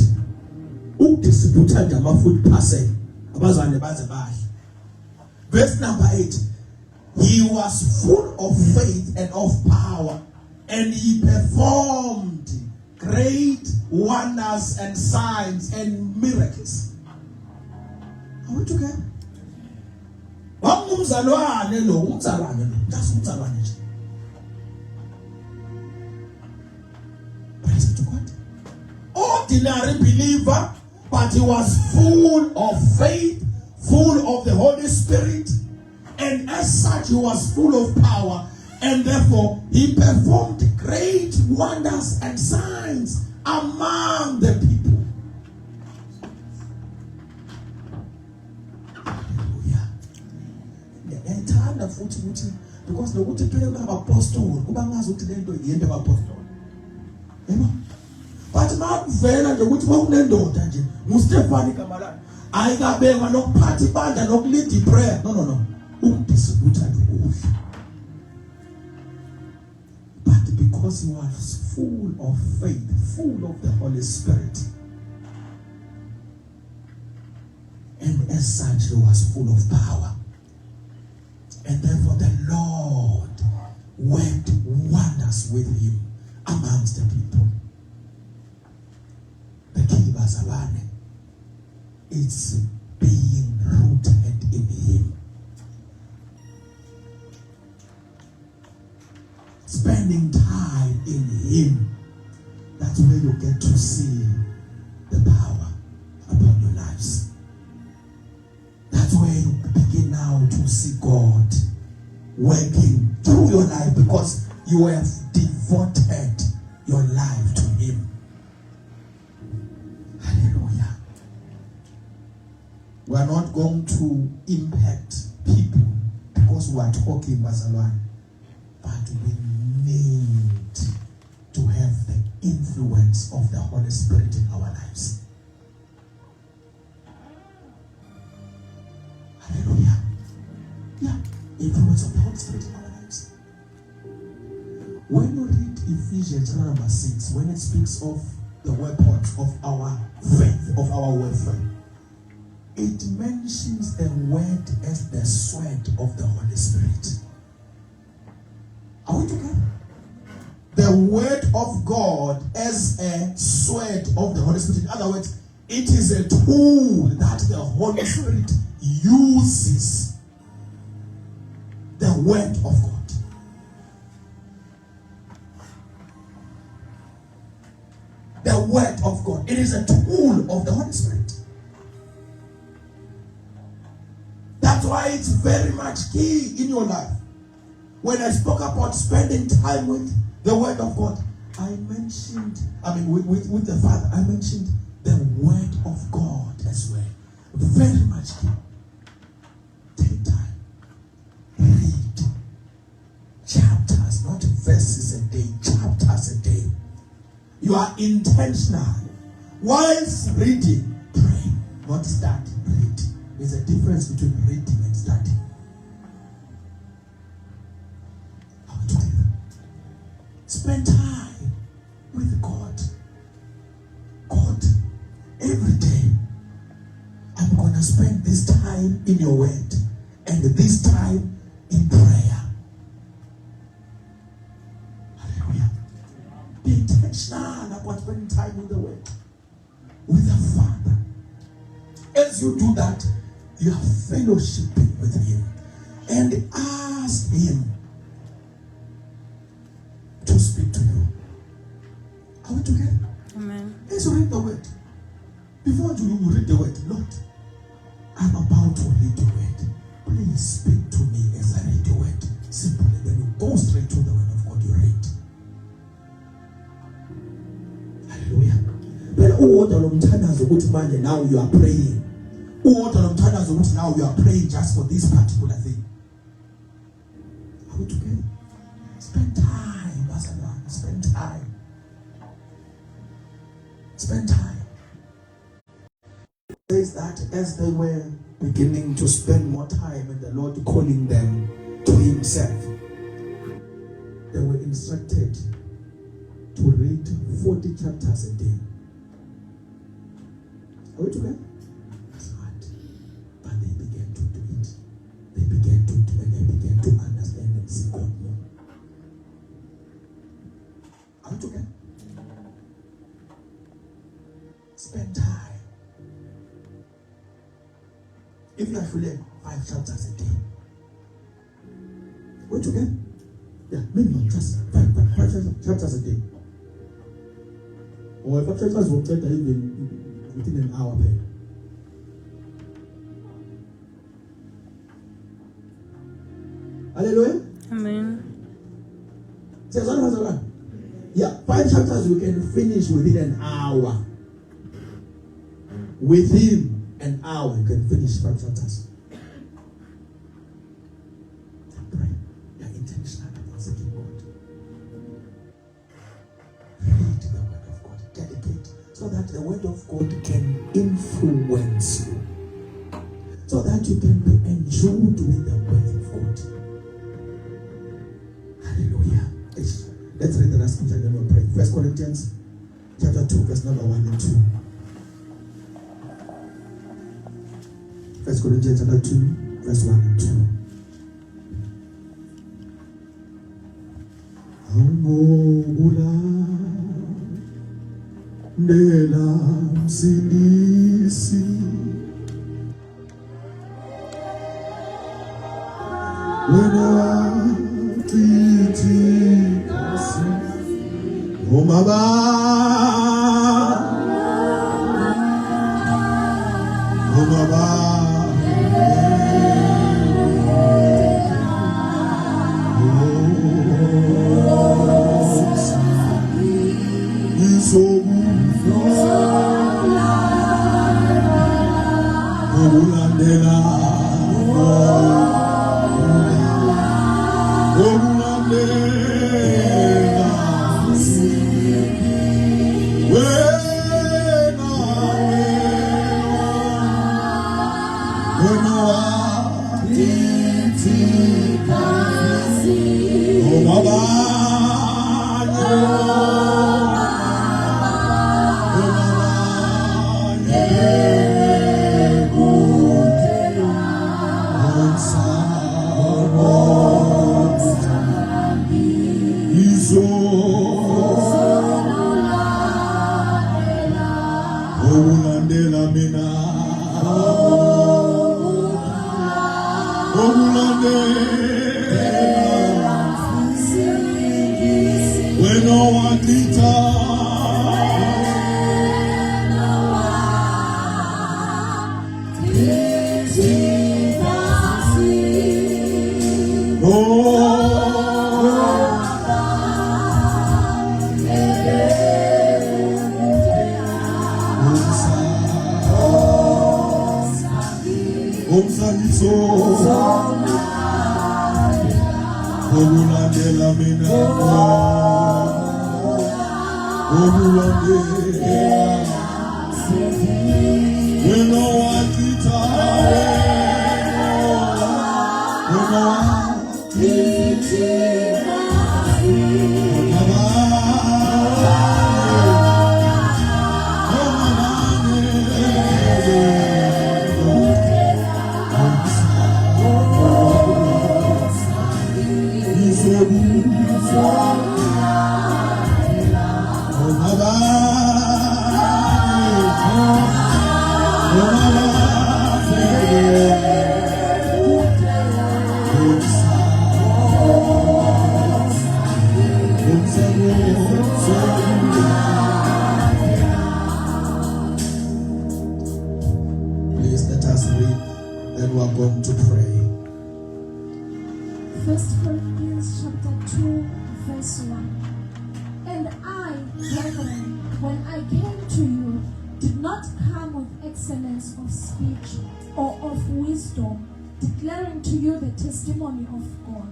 Udistributor nje ama-food parcel. Abazwane baze badle. Verse number 8. He was full of faith and of power, and he performed great wonders and signs and miracles. Are we together? Umzalwane lo, just umzalwane nje. Praise be to God. Ordinary believer, but he was full of faith, full of the Holy Spirit, and as such he was full of power, and therefore he performed great wonders and signs among the people. Hallelujah. Ngiyayithanda futhi ukuthi because nokuthi phela kunabaapostoli kuba ngazi ukuthi lento yento abaapostoli. Yebo. But makuvela nje ukuthi kwakunendoda nje nguStefani igama lakhe ayikabekwa nokuphatha ibandla nokulead iprayer. No. Ukudistributor ukudla. But because he was full of faith, full of the Holy Spirit, and as such he was full of power, and therefore the Lord worked wonders with him amongst the people. The key bazalwane, it's being rooted in him. Spending time in him. That's where you get to see the power upon your lives. That's where you begin now to see God working through your life because you have devoted your life to him. Hallelujah. We are not going to impact people because we are talking bazalwane, but we need to have the influence of the Holy Spirit in our lives. Hallelujah. Yeah, influence of the Holy Spirit in our lives. When you read Ephesians chapter 6, when it speaks of the weapons of our faith, of our warfare, it mentions the word as the sword of the Holy Spirit. Are we together? The word of God as a sword of the Holy Spirit. In other words, it is a tool that the Holy Spirit uses. The word of God. The word of God. It is a tool of the Holy Spirit. That's why it's very much key in your life. When I spoke about spending time with the Word of God, I mentioned, with the Father, I mentioned the Word of God as well. Very much key. Take time. Read. Chapters, not verses a day, chapters a day. You are intentional. Whilst reading, pray. Not study, read. There's a difference between reading and studying. Spend time with God. God, every day, I'm going to spend this time in your word and this time in prayer. Hallelujah. Be intentional about spending time with the word, with the Father. As you do that, you are fellowshipping with him and ask him to speak to you. Are we together? Amen. As you read the word, before you read the word, Lord, I'm about to read the word. Please speak to me as I read the word. Simply, then you go straight to the word of God you read. Hallelujah. uwodwa lomthandazo ukuthi manje now you are praying. Uwodwa lomthandazo ukuthi now you are praying just for this particular thing. Are we together? Spend time, Pastor. Spend time. Spend time. It says that as they were beginning to spend more time and the Lord calling them to Himself, they were instructed to read 40 chapters a day. Are we together? It's hard. But they began to do it. They began to do it. They began to understand and see God more. Are we together? Spend time. If you are reading 5 chapters a day, we're together? Yeah, minimum just 5 chapters a day. Or 5 chapters will take even within an hour. Hallelujah. Amen. Say, yeah, 5 chapters we can finish within an hour. Within an hour, you can finish 5 chapters. Pray. You're intentional about seeking God. Read the word of God. Dedicate. So that the word of God can influence you. So that you can be enjoyed with the word of God. Hallelujah. Let's read the last scripture and then we'll pray. 1 Corinthians chapter 2, verse number 1 and 2. 1 Corinthians chapter 2, verse 1 and 2. Amobula Nela Msindisi Wena Titi Kasi Omaba Omaba Please let us read, then we are going to pray. 1 Corinthians chapter 2, verse 1. And I, brethren, when I came to you, not come with excellence of speech or of wisdom, declaring to you the testimony of God.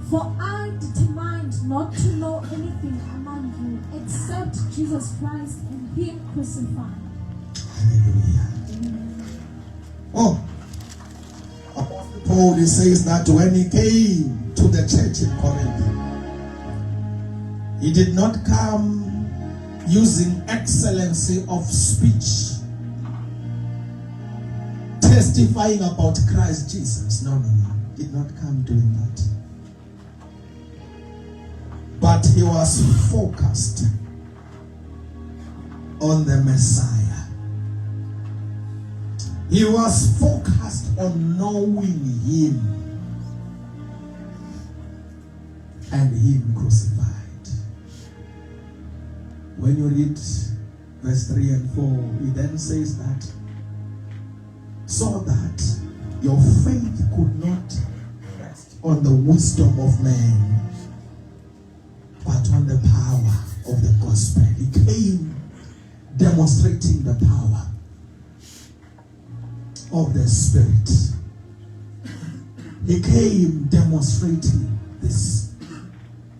For I determined not to know anything among you except Jesus Christ and Him crucified. Hallelujah. Oh, Apostle Paul, he says that when he came to the church in Corinth, he did not come using excellency of speech, testifying about Christ Jesus. No. He did not come doing that. But he was focused on the Messiah. He was focused on knowing Him and Him crucified. When you read verse 3 and 4, he then says that, so that your faith could not rest on the wisdom of man, but on the power of the gospel. He came demonstrating the power of the Spirit. He came demonstrating this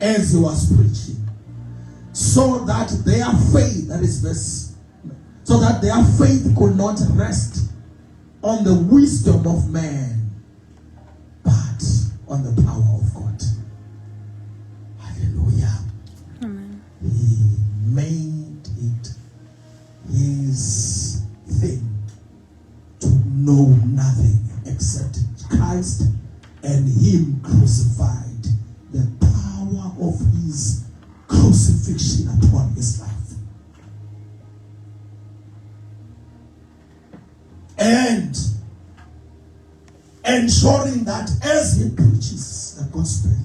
as he was preaching, so that their faith, that is verse, so that their faith could not rest on the wisdom of man, but on the power of God. Hallelujah. Amen. He made it his thing to know nothing except Christ and Him crucified, the power of His crucifixion upon His life. And ensuring that as He preaches the gospel,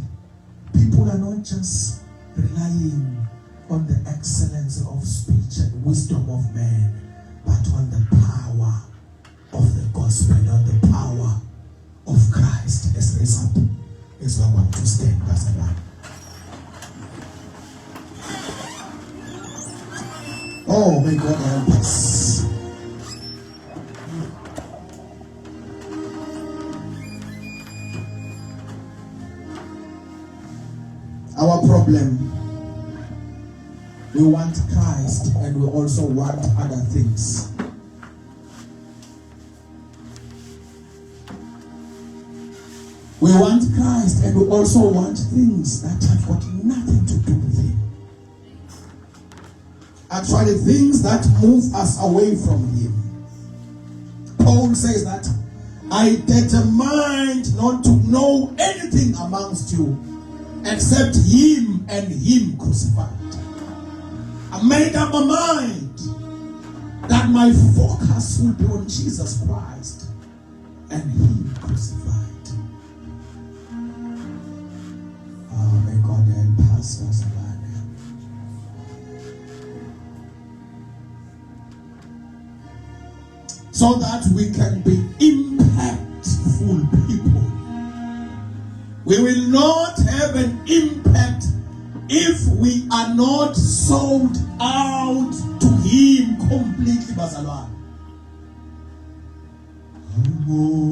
people are not just relying on the excellence of speech and wisdom of man, but on the power of the gospel, on the power of Christ. Let's raise up as we're going to stand, Pastor Man. Oh, may God help us. Our problem, we want Christ and we also want other things. We want Christ and we also want things that have got nothing to do with Him. Actually, things that move us away from Him. Paul says that I determined not to know anything amongst you except Him and Him crucified. I made up my mind that my focus will be on Jesus Christ and Him crucified. Oh, may God help us, Pastor Man. So that we can be impactful people. We will not have an impact if we are not sold out to Him completely, Bazalwa. Oh,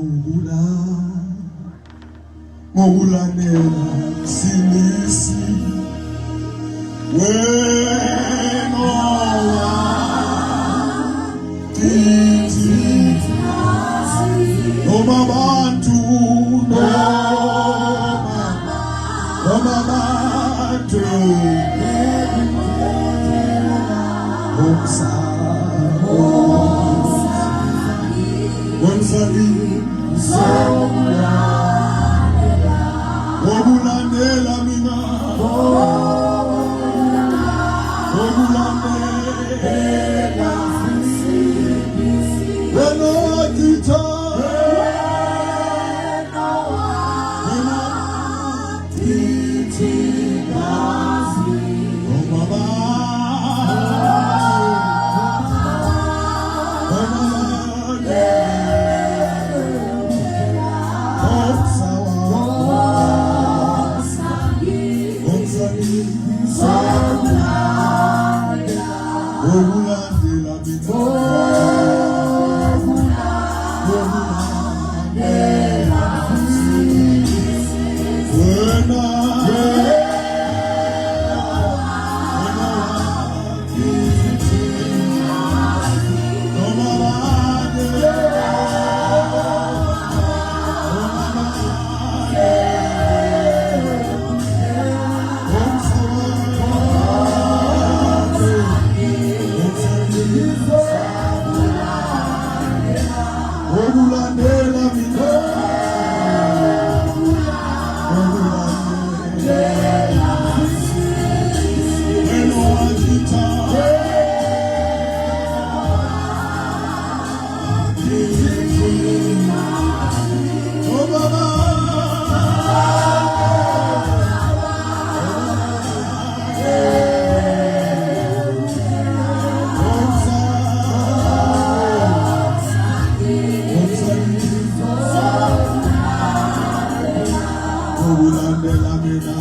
Ulandela mina.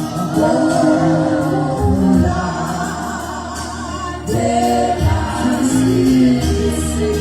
Ulandela sisi.